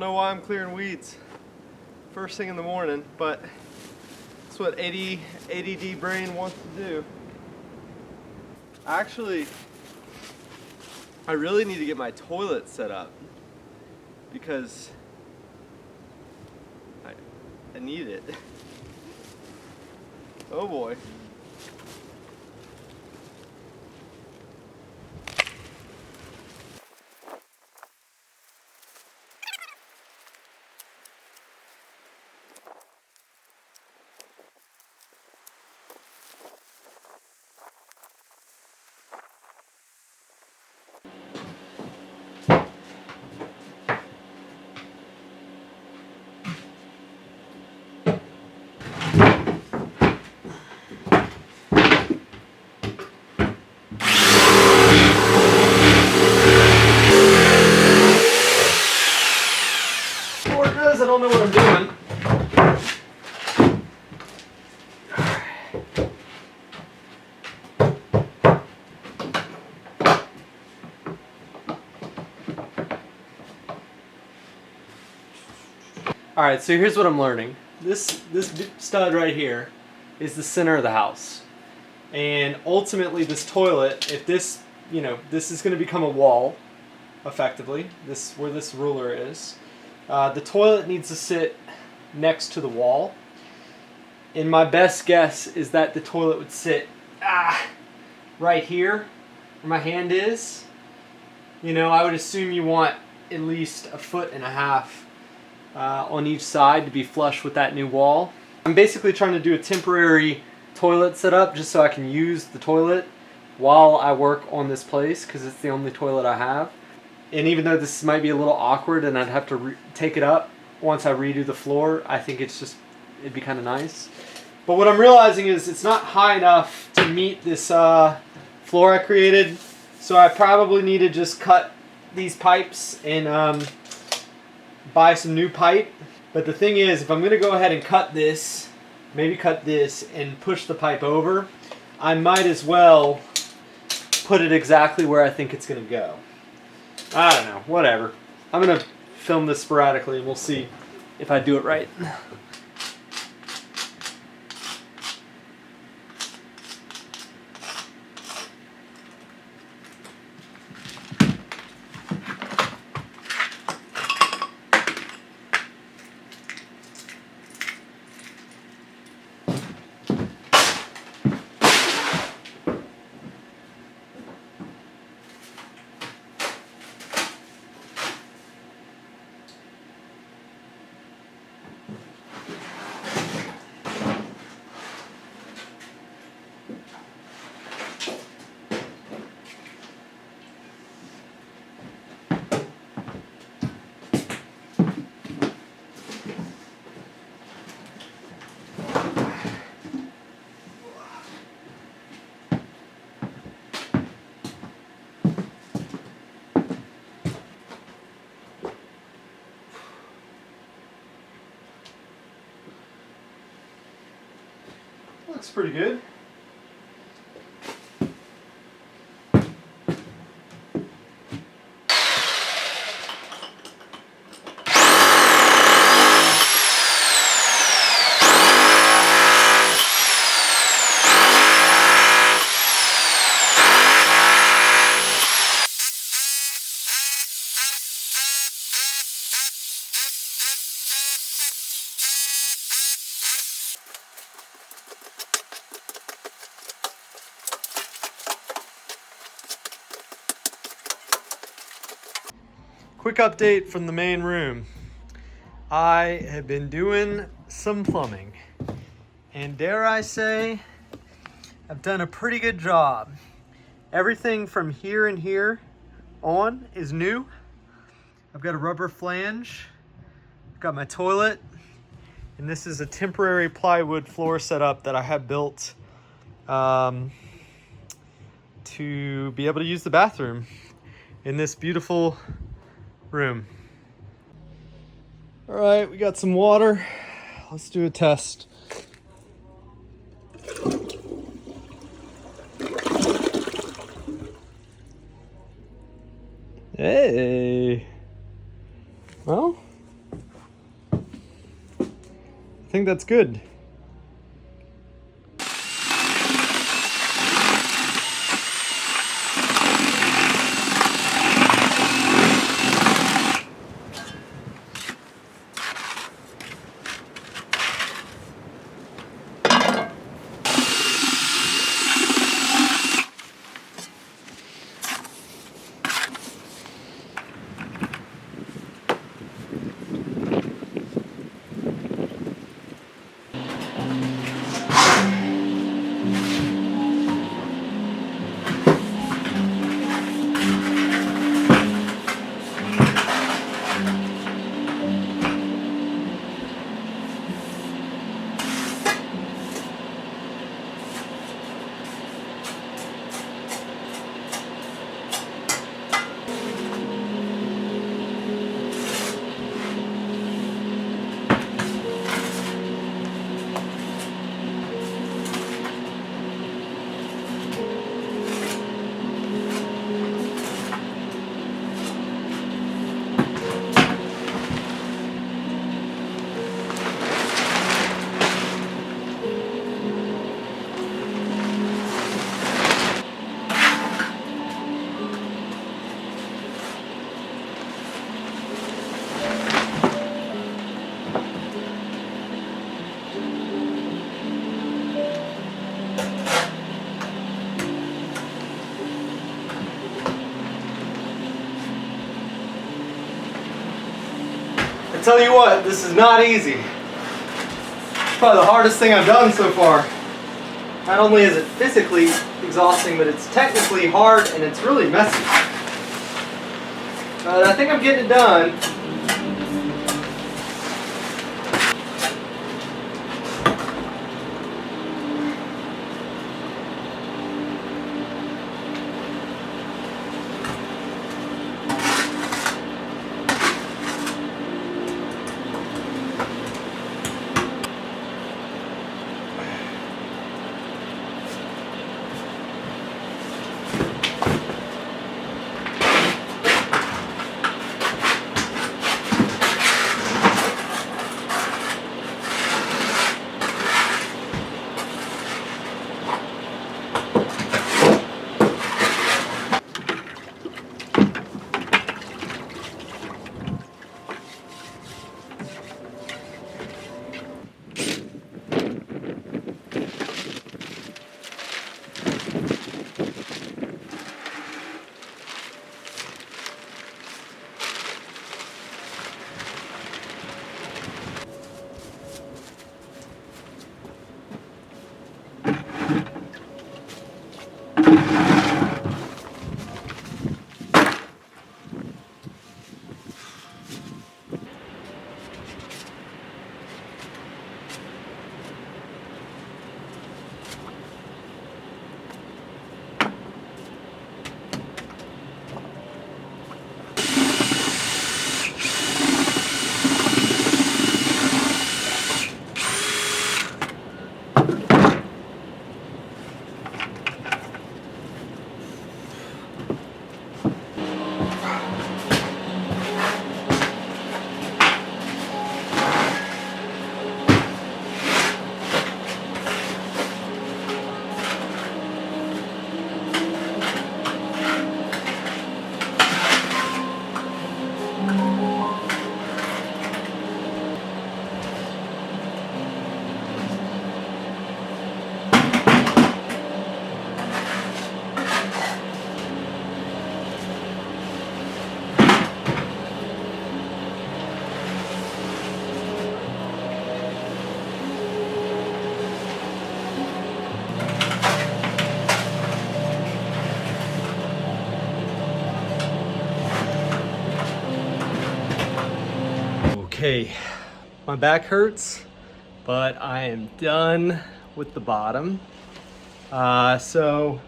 know why I'm clearing weeds first thing in the morning, but that's what ADD brain wants to do. Actually, I really need to get my toilet set up because I need it. Oh boy. Lord knows I don't know what I'm doing. All right, so here's what I'm learning. This stud right here is the center of the house. And ultimately this toilet, if this, this is going to become a wall, effectively, where this ruler is. The toilet needs to sit next to the wall. And my best guess is that the toilet would sit right here where my hand is. I would assume you want at least 1.5 feet on each side to be flush with that new wall. I'm basically trying to do a temporary toilet setup just so I can use the toilet while I work on this place because it's the only toilet I have. And even though this might be a little awkward and I'd have to take it up once I redo the floor, I think it'd be kind of nice. But what I'm realizing is it's not high enough to meet this floor I created, so I probably need to just cut these pipes and buy some new pipe. But the thing is, if I'm going to go ahead and cut this, maybe cut this and push the pipe over, I might as well put it exactly where I think it's going to go. I don't know, whatever. I'm going to film this sporadically and we'll see if I do it right. Looks pretty good. Quick update from the main room. I have been doing some plumbing, and dare I say, I've done a pretty good job. Everything from here and here on is new. I've got a rubber flange, I've got my toilet, and this is a temporary plywood floor setup that I have built to be able to use the bathroom in this beautiful room. All right, we got some water. Let's do a test. Hey. Well, think that's good. I tell you what, this is not easy. It's probably the hardest thing I've done so far. Not only is it physically exhausting, but it's technically hard and it's really messy. But I think I'm getting it done. Okay, my back hurts, but I am done with the bottom. So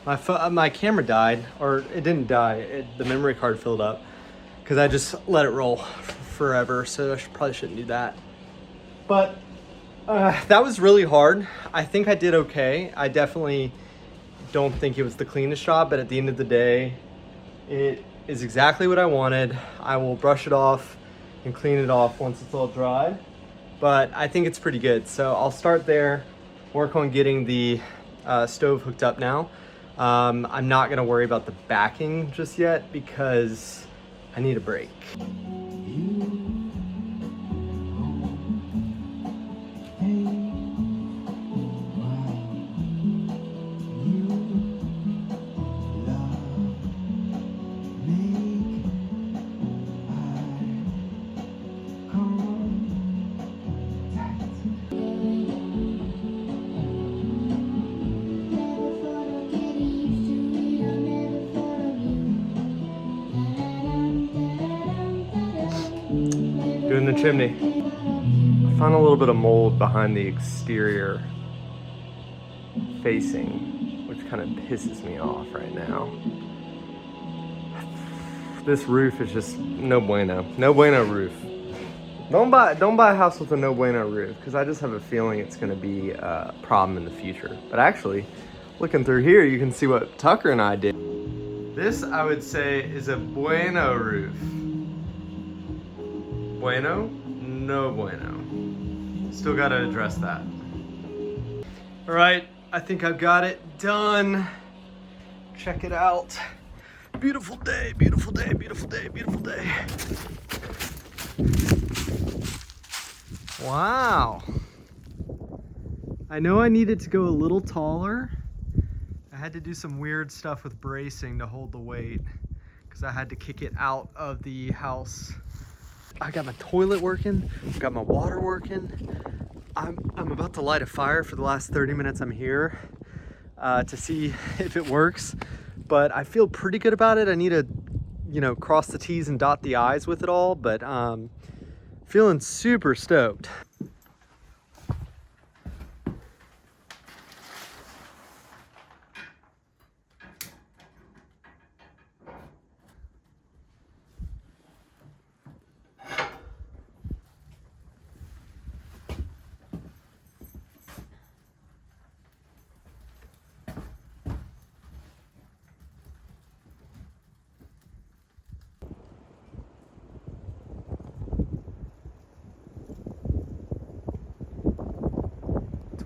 my camera died, or it didn't die, the memory card filled up because I just let it roll forever, so I probably shouldn't do that. But that was really hard. I think I did okay. I definitely don't think it was the cleanest job, but at the end of the day, it is exactly what I wanted. I will brush it off and clean it off once it's all dried. but I think it's pretty good. So I'll start there, work on getting the stove hooked up now. I'm not gonna worry about the backing just yet because I need a break. Doing the chimney. I found a little bit of mold behind the exterior facing, which kind of pisses me off right now. This roof is just no bueno. No bueno roof. Don't buy a house with a no bueno roof, because I just have a feeling it's gonna be a problem in the future. But actually, looking through here, you can see what Tucker and I did. This, I would say, is a bueno roof. Bueno? No bueno. Still gotta address that. All right, I think I've got it done. Check it out. Beautiful day, beautiful day, beautiful day, beautiful day. Wow. I know I needed to go a little taller. I had to do some weird stuff with bracing to hold the weight because I had to kick it out of the house. I got my toilet working, got my water working. I'm about to light a fire for the last 30 minutes I'm here to see if it works. But I feel pretty good about it. I need to, cross the T's and dot the I's with it all, but feeling super stoked.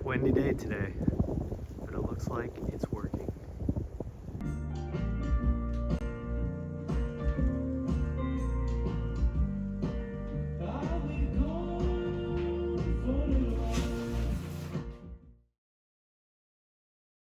Windy day today, but it looks like it's working.